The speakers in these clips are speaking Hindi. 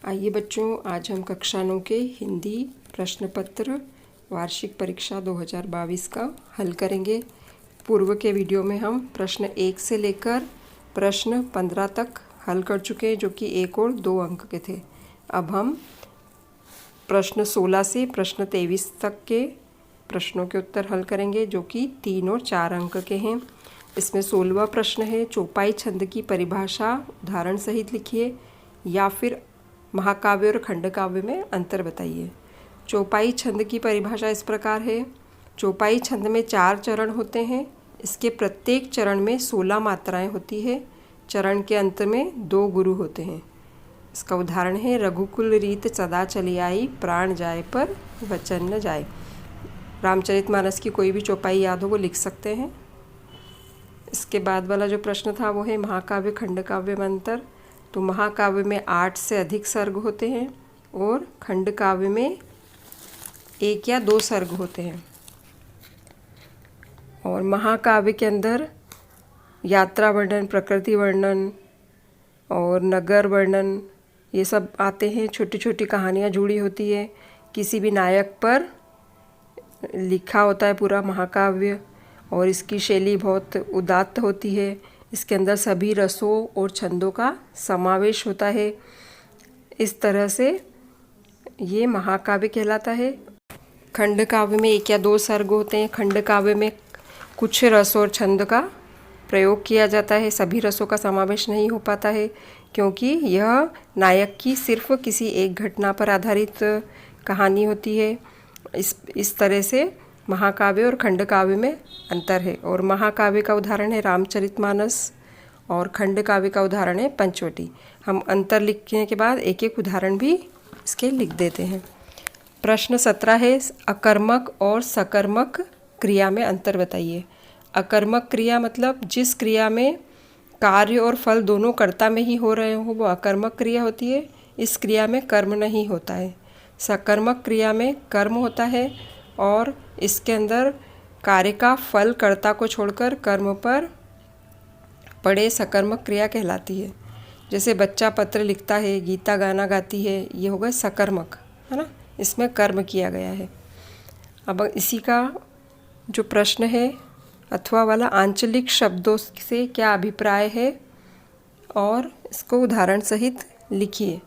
आइए बच्चों, आज हम कक्षा 9 के हिंदी प्रश्न पत्र वार्षिक परीक्षा 2022 का हल करेंगे। पूर्व के वीडियो में हम प्रश्न 1 से लेकर प्रश्न 15 तक हल कर चुके हैं, जो कि 1 और 2 अंक के थे। अब हम प्रश्न 16 से प्रश्न 23 तक के प्रश्नों के उत्तर हल करेंगे, जो कि 3 और 4 अंक के हैं। इसमें 16वां प्रश्न है, चौपाई छंद की परिभाषा उदाहरण सहित लिखिए या फिर महाकाव्य और खंडकाव्य में अंतर बताइए। चौपाई छंद की परिभाषा इस प्रकार है। चौपाई छंद में 4 चरण होते हैं। इसके प्रत्येक चरण में 16 मात्राएं होती है। चरण के अंत में 2 गुरु होते हैं। इसका उदाहरण है, रघुकुल रीत सदा चली आई, प्राण जाए पर वचन न जाए। रामचरितमानस की कोई भी चौपाई याद हो वो लिख सकते हैं। इसके बाद वाला जो प्रश्न था वो है महाकाव्य खंडकाव्य में अंतर। तो महाकाव्य में 8 से अधिक सर्ग होते हैं और खंडकाव्य में 1 या 2 सर्ग होते हैं। और महाकाव्य के अंदर यात्रा वर्णन, प्रकृति वर्णन और नगर वर्णन ये सब आते हैं। छोटी छोटी कहानियाँ जुड़ी होती है। किसी भी नायक पर लिखा होता है पूरा महाकाव्य, और इसकी शैली बहुत उदात्त होती है। इसके अंदर सभी रसों और छंदों का समावेश होता है। इस तरह से ये महाकाव्य कहलाता है। खंडकाव्य में 1 या 2 सर्ग होते हैं। खंडकाव्य में कुछ रस और छंद का प्रयोग किया जाता है। सभी रसों का समावेश नहीं हो पाता है, क्योंकि यह नायक की सिर्फ किसी एक घटना पर आधारित कहानी होती है। इस तरह से महाकाव्य और खंडकाव्य में अंतर है। और महाकाव्य का उदाहरण है रामचरितमानस और खंडकाव्य का उदाहरण है पंचवटी। हम अंतर लिखने के बाद एक एक उदाहरण भी इसके लिख देते हैं। प्रश्न 17 है, अकर्मक और सकर्मक क्रिया में अंतर बताइए। अकर्मक क्रिया मतलब जिस क्रिया में कार्य और फल दोनों कर्ता में ही हो रहे हो वो अकर्मक क्रिया होती है। इस क्रिया में कर्म नहीं होता है। सकर्मक क्रिया में कर्म होता है और इसके अंदर कार्य का फल कर्ता को छोड़कर कर्म पर पड़े सकर्मक क्रिया कहलाती है। जैसे बच्चा पत्र लिखता है, गीता गाना गाती है, ये हो गए सकर्मक, है ना। इसमें कर्म किया गया है। अब इसी का जो प्रश्न है अथवा वाला, आंचलिक शब्दों से क्या अभिप्राय है और इसको उदाहरण सहित लिखिए।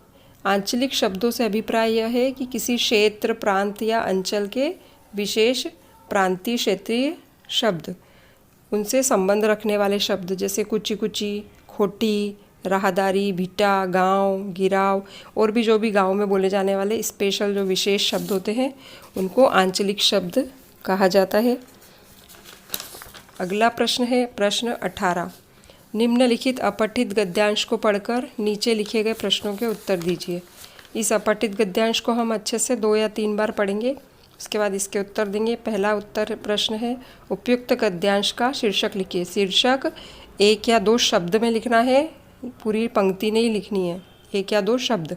आंचलिक शब्दों से अभिप्राय यह है कि किसी क्षेत्र, प्रांत या अंचल के विशेष प्रांतीय क्षेत्रीय शब्द, उनसे संबंध रखने वाले शब्द, जैसे कुची कुची, खोटी, राहदारी, भिटा, गांव, गिराव और भी जो भी गांव में बोले जाने वाले स्पेशल जो विशेष शब्द होते हैं उनको आंचलिक शब्द कहा जाता है। अगला प्रश्न है प्रश्न 18। निम्नलिखित अपठित गद्यांश को पढ़कर नीचे लिखे गए प्रश्नों के उत्तर दीजिए। इस अपठित गद्यांश को हम अच्छे से 2 या 3 बार पढ़ेंगे, उसके बाद इसके उत्तर देंगे। पहला उत्तर प्रश्न है, उपयुक्त गद्यांश का शीर्षक लिखिए। शीर्षक 1 या 2 शब्द में लिखना है, पूरी पंक्ति नहीं लिखनी है, 1 या 2 शब्द।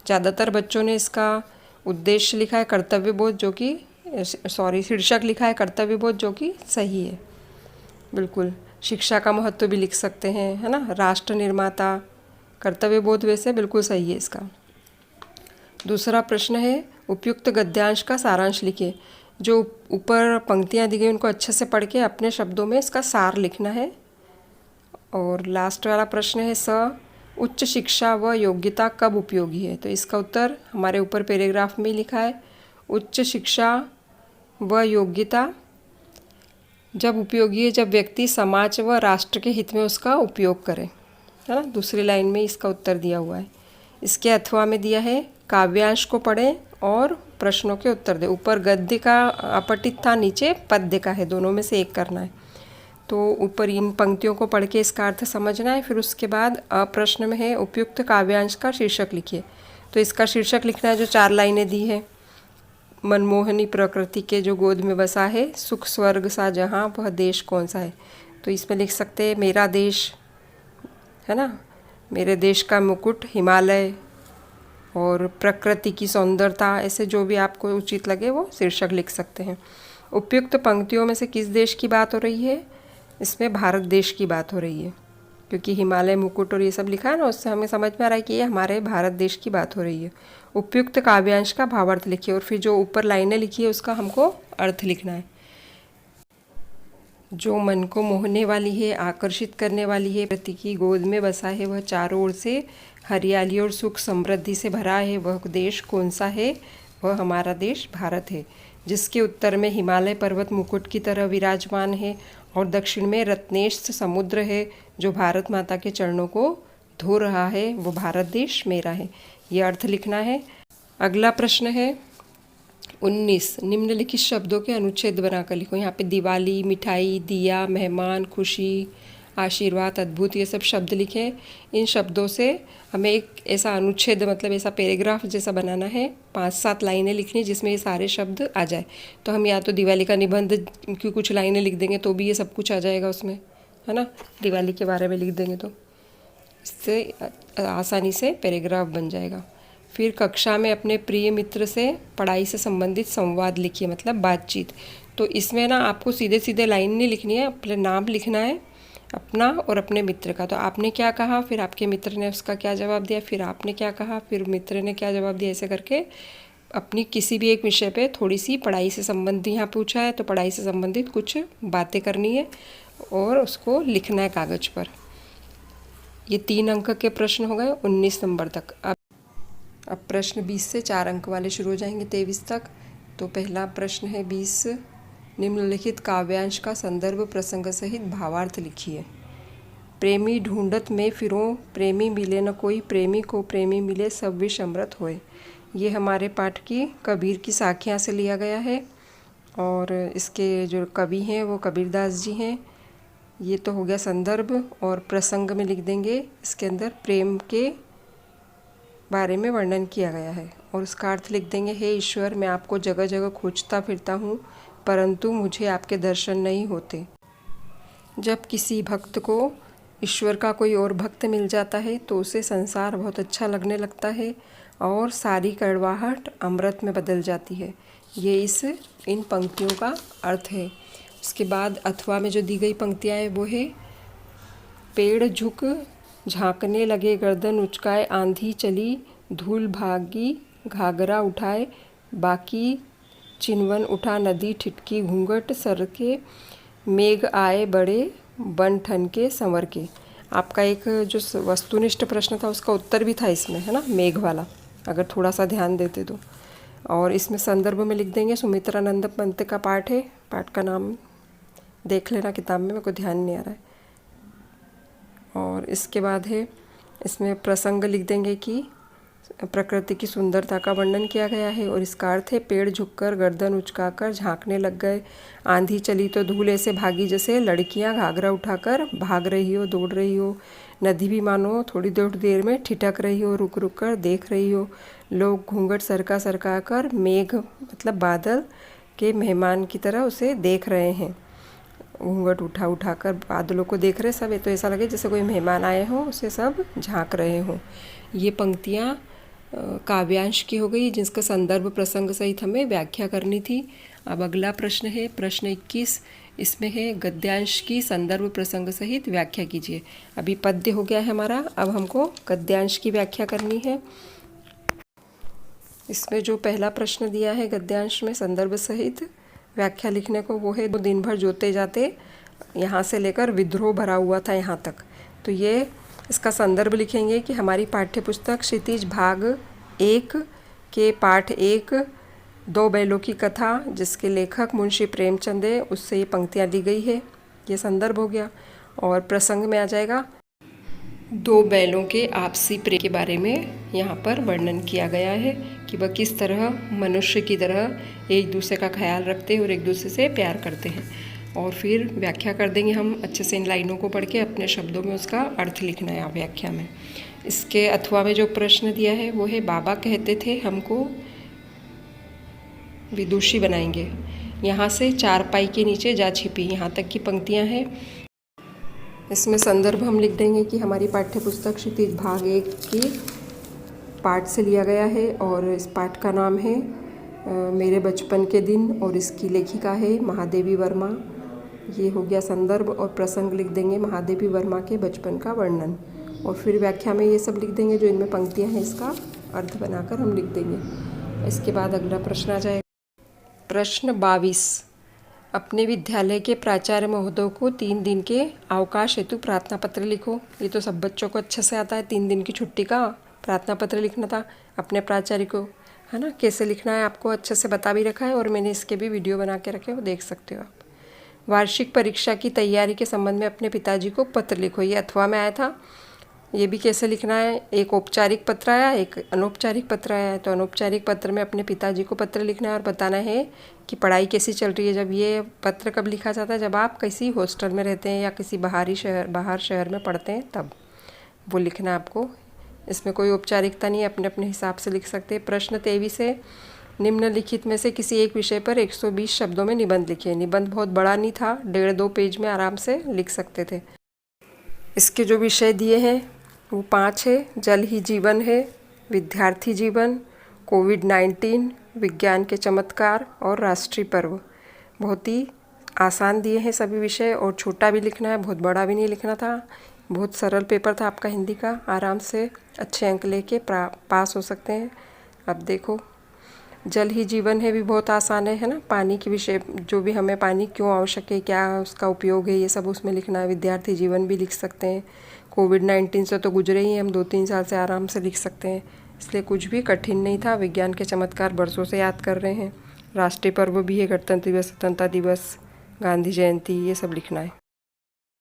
ज़्यादातर बच्चों ने इसका उद्देश्य लिखा है कर्तव्यबोध, जो कि शीर्षक लिखा है कर्तव्यबोध, जो कि सही है बिल्कुल। शिक्षा का महत्व भी लिख सकते हैं, है ना। राष्ट्र निर्माता, कर्तव्यबोध वैसे बिल्कुल सही है इसका। दूसरा प्रश्न है, उपयुक्त गद्यांश का सारांश लिखिए। जो ऊपर पंक्तियाँ दी गई उनको अच्छे से पढ़ के अपने शब्दों में इसका सार लिखना है। और लास्ट वाला प्रश्न है, उच्च शिक्षा व योग्यता कब उपयोगी है। तो इसका उत्तर हमारे ऊपर पैराग्राफ में लिखा है। उच्च शिक्षा व योग्यता जब उपयोगी है जब व्यक्ति समाज व राष्ट्र के हित में उसका उपयोग करे, है ना। दूसरी लाइन में इसका उत्तर दिया हुआ है। इसके अथवा में दिया है, काव्यांश को पढ़ें और प्रश्नों के उत्तर दें। ऊपर गद्य का अपठित था, नीचे पद्य का है, दोनों में से एक करना है। तो ऊपर इन पंक्तियों को पढ़ के इसका अर्थ समझना है। फिर उसके बाद प्रश्न में है, उपयुक्त काव्यांश का शीर्षक लिखिए। तो इसका शीर्षक लिखना है जो 4 लाइनें दी है। मनमोहनी प्रकृति के जो गोद में बसा है, सुख स्वर्ग सा जहाँ, वह देश कौन सा है। तो इसमें लिख सकते हैं मेरा देश, है ना। मेरे देश का मुकुट हिमालय और प्रकृति की सौंदर्यता, ऐसे जो भी आपको उचित लगे वो शीर्षक लिख सकते हैं। उपयुक्त पंक्तियों में से किस देश की बात हो रही है। इसमें भारत देश की बात हो रही है। क्योंकि हिमालय मुकुट और ये सब लिखा है ना, उससे हमें समझ में आ रहा है कि ये हमारे भारत देश की बात हो रही है। उपयुक्त काव्यांश का भावार्थ लिखिए, और फिर जो ऊपर लाइनें लिखी है उसका हमको अर्थ लिखना है। जो मन को मोहने वाली है, आकर्षित करने वाली है, प्रकृति की गोद में बसा है, वह चारों ओर से हरियाली और सुख समृद्धि से भरा है, वह देश कौन सा है? वह हमारा देश भारत है, जिसके उत्तर में हिमालय पर्वत मुकुट की तरह विराजमान है और दक्षिण में रत्नेश समुद्र है, जो भारत माता के चरणों को धो रहा है। वो भारत देश मेरा है। ये अर्थ लिखना है। अगला प्रश्न है 19। निम्नलिखित शब्दों के अनुच्छेद बनाकर लिखो। यहाँ पे दिवाली, मिठाई, दिया, मेहमान, खुशी, आशीर्वाद, अद्भुत, ये सब शब्द लिखे। इन शब्दों से हमें एक ऐसा अनुच्छेद, मतलब ऐसा पैराग्राफ जैसा बनाना है, 5-7 लाइनें लिखनी जिसमें ये सारे शब्द आ जाए। तो हम या तो दिवाली का निबंध की कुछ लाइनें लिख देंगे तो भी ये सब कुछ आ जाएगा उसमें, है ना। दिवाली के बारे में लिख देंगे तो इससे आसानी से पैराग्राफ बन जाएगा। फिर कक्षा में अपने प्रिय मित्र से पढ़ाई से संबंधित संवाद लिखिए, मतलब बातचीत। तो इसमें ना आपको सीधे सीधे लाइन नहीं लिखनी है, अपने नाम लिखना है अपना और अपने मित्र का। तो आपने क्या कहा, फिर आपके मित्र ने उसका क्या जवाब दिया, फिर आपने क्या कहा, फिर मित्र ने क्या जवाब दिया, ऐसे करके अपनी किसी भी एक विषय पे थोड़ी सी पढ़ाई से संबंधित, यहाँ पूछा है तो पढ़ाई से संबंधित कुछ बातें करनी है और उसको लिखना है कागज़ पर। ये 3 अंक के प्रश्न हो गए 19 नंबर तक। अब प्रश्न 20 से 4 अंक वाले शुरू हो जाएंगे 23 तक। तो पहला प्रश्न है 20। निम्नलिखित काव्यांश का संदर्भ प्रसंग सहित भावार्थ लिखिए। प्रेमी ढूंढत में फिरों, प्रेमी मिले न कोई, प्रेमी को प्रेमी मिले सब विष अमृत होए। ये हमारे पाठ की कबीर की साखियाँ से लिया गया है और इसके जो कवि हैं वो कबीरदास जी हैं। ये तो हो गया संदर्भ। और प्रसंग में लिख देंगे, इसके अंदर प्रेम के बारे में वर्णन किया गया है और उसका अर्थ लिख देंगे। हे ईश्वर, मैं आपको जगह जगह खोजता फिरता हूँ, परंतु मुझे आपके दर्शन नहीं होते। जब किसी भक्त को ईश्वर का कोई और भक्त मिल जाता है तो उसे संसार बहुत अच्छा लगने लगता है और सारी कड़वाहट अमृत में बदल जाती है। ये इन पंक्तियों का अर्थ है। उसके बाद अथवा में जो दी गई पंक्तियाँ हैं वो है, पेड़ झुक झांकने लगे, गर्दन उचकाए, आंधी चली, धूल भागी, घाघरा उठाए, बाकी चिनवन उठा, नदी ठिठकी, घूंघट सर के, मेघ आए बड़े, बन ठन के संवर के। आपका एक जो वस्तुनिष्ठ प्रश्न था उसका उत्तर भी था इसमें, है ना, मेघ वाला, अगर थोड़ा सा ध्यान देते तो। और इसमें संदर्भ में लिख देंगे, सुमित्रानंद पंत का पाठ है, पाठ का नाम देख लेना किताब में, मेरे को ध्यान नहीं आ रहा है। और इसके बाद है इसमें प्रसंग लिख देंगे कि प्रकृति की सुंदरता का वर्णन किया गया है और इसका अर्थ है, पेड़ झुककर गर्दन उचकाकर झांकने लग गए, आंधी चली तो धूल ऐसे भागी जैसे लड़कियां घाघरा उठाकर भाग रही हो, दौड़ रही हो, नदी भी मानो थोड़ी देर में ठिठक रही हो, रुक रुक कर देख रही हो, लोग घूंघट सरका कर मेघ मतलब बादल के मेहमान की तरह उसे देख रहे हैं। घूंघट उठा कर बादलों को देख रहे सब, तो ऐसा लगे जैसे कोई मेहमान आए हों, उसे सब झांक रहे हों। ये पंक्तियाँ काव्यांश की हो गई जिसका संदर्भ प्रसंग सहित हमें व्याख्या करनी थी। अब अगला प्रश्न है प्रश्न 21। इसमें है गद्यांश की संदर्भ प्रसंग सहित व्याख्या कीजिए। अभी पद्य हो गया है हमारा, अब हमको गद्यांश की व्याख्या करनी है। इसमें जो पहला प्रश्न दिया है गद्यांश में संदर्भ सहित व्याख्या लिखने को, वो है, दो दिन भर जोते जाते यहाँ से लेकर विद्रोह भरा हुआ था यहाँ तक। तो ये इसका संदर्भ लिखेंगे कि हमारी पाठ्य पुस्तक क्षितिज भाग 1 के पाठ 1 दो बैलों की कथा, जिसके लेखक मुंशी प्रेमचंद है, उससे ये पंक्तियाँ दी गई है। ये संदर्भ हो गया। और प्रसंग में आ जाएगा, दो बैलों के आपसी प्रेम के बारे में यहाँ पर वर्णन किया गया है कि वह किस तरह मनुष्य की तरह एक दूसरे का ख्याल रखते हैं और एक दूसरे से प्यार करते हैं। और फिर व्याख्या कर देंगे हम अच्छे से इन लाइनों को पढ़ के, अपने शब्दों में उसका अर्थ लिखना है व्याख्या में। इसके अथवा में जो प्रश्न दिया है वो है, बाबा कहते थे हमको विदुषी बनाएंगे, यहाँ से चारपाई के नीचे जा छिपी, यहाँ तक की पंक्तियाँ हैं। इसमें संदर्भ हम लिख देंगे कि हमारी पाठ्य पुस्तक क्षितिज भाग 1 की पाठ से लिया गया है और इस पाठ का नाम है मेरे बचपन के दिन और इसकी लेखिका है महादेवी वर्मा। ये हो गया संदर्भ, और प्रसंग लिख देंगे महादेवी वर्मा के बचपन का वर्णन, और फिर व्याख्या में ये सब लिख देंगे जो इनमें पंक्तियाँ हैं, इसका अर्थ बनाकर हम लिख देंगे। इसके बाद अगला प्रश्न आ जाएगा। प्रश्न 22, अपने विद्यालय के प्राचार्य महोदय को 3 दिन के अवकाश हेतु प्रार्थना पत्र लिखो। ये तो सब बच्चों को अच्छे से आता है, 3 दिन की छुट्टी का प्रार्थना पत्र लिखना था अपने प्राचार्य को, है ना। कैसे लिखना है आपको अच्छे से बता भी रखा है, और मैंने इसके भी वीडियो बना के रखे, वो देख सकते हो आप। वार्षिक परीक्षा की तैयारी के संबंध में अपने पिताजी को पत्र लिखो। ये अथवा में आया था। ये भी कैसे लिखना है, एक औपचारिक पत्र आया, एक अनौपचारिक पत्र आया है। तो अनौपचारिक पत्र में अपने पिताजी को पत्र लिखना है और बताना है कि पढ़ाई कैसी चल रही है। जब ये पत्र कब लिखा जाता है, जब आप किसी हॉस्टल में रहते हैं या किसी बाहर शहर में पढ़ते हैं, तब वो लिखना है आपको। इसमें कोई औपचारिकता नहीं है, अपने अपने हिसाब से लिख सकते हैं। प्रश्न 23 है, निम्नलिखित में से किसी एक विषय पर 120 शब्दों में निबंध लिखिए। निबंध बहुत बड़ा नहीं था, 1.5-2 पेज में आराम से लिख सकते थे। इसके जो विषय दिए हैं वो 5 है। जल ही जीवन है, विद्यार्थी जीवन, कोविड-19, विज्ञान के चमत्कार और राष्ट्रीय पर्व। बहुत ही आसान दिए हैं सभी विषय, और छोटा भी लिखना है, बहुत बड़ा भी नहीं लिखना था। बहुत सरल पेपर था आपका हिंदी का, आराम से अच्छे अंक लेके पास हो सकते हैं। अब देखो, जल ही जीवन है भी बहुत आसान है ना। पानी के विषय, जो भी हमें पानी क्यों आवश्यक है, क्या उसका उपयोग है, ये सब उसमें लिखना है। विद्यार्थी जीवन भी लिख सकते हैं। कोविड-19 से तो गुजरे ही हम 2-3 साल से, आराम से लिख सकते हैं, इसलिए कुछ भी कठिन नहीं था। विज्ञान के चमत्कार बरसों से याद कर रहे हैं। राष्ट्रीय पर्व भी है, गणतंत्र दिवस, स्वतंत्रता दिवस, गांधी जयंती, ये सब लिखना है।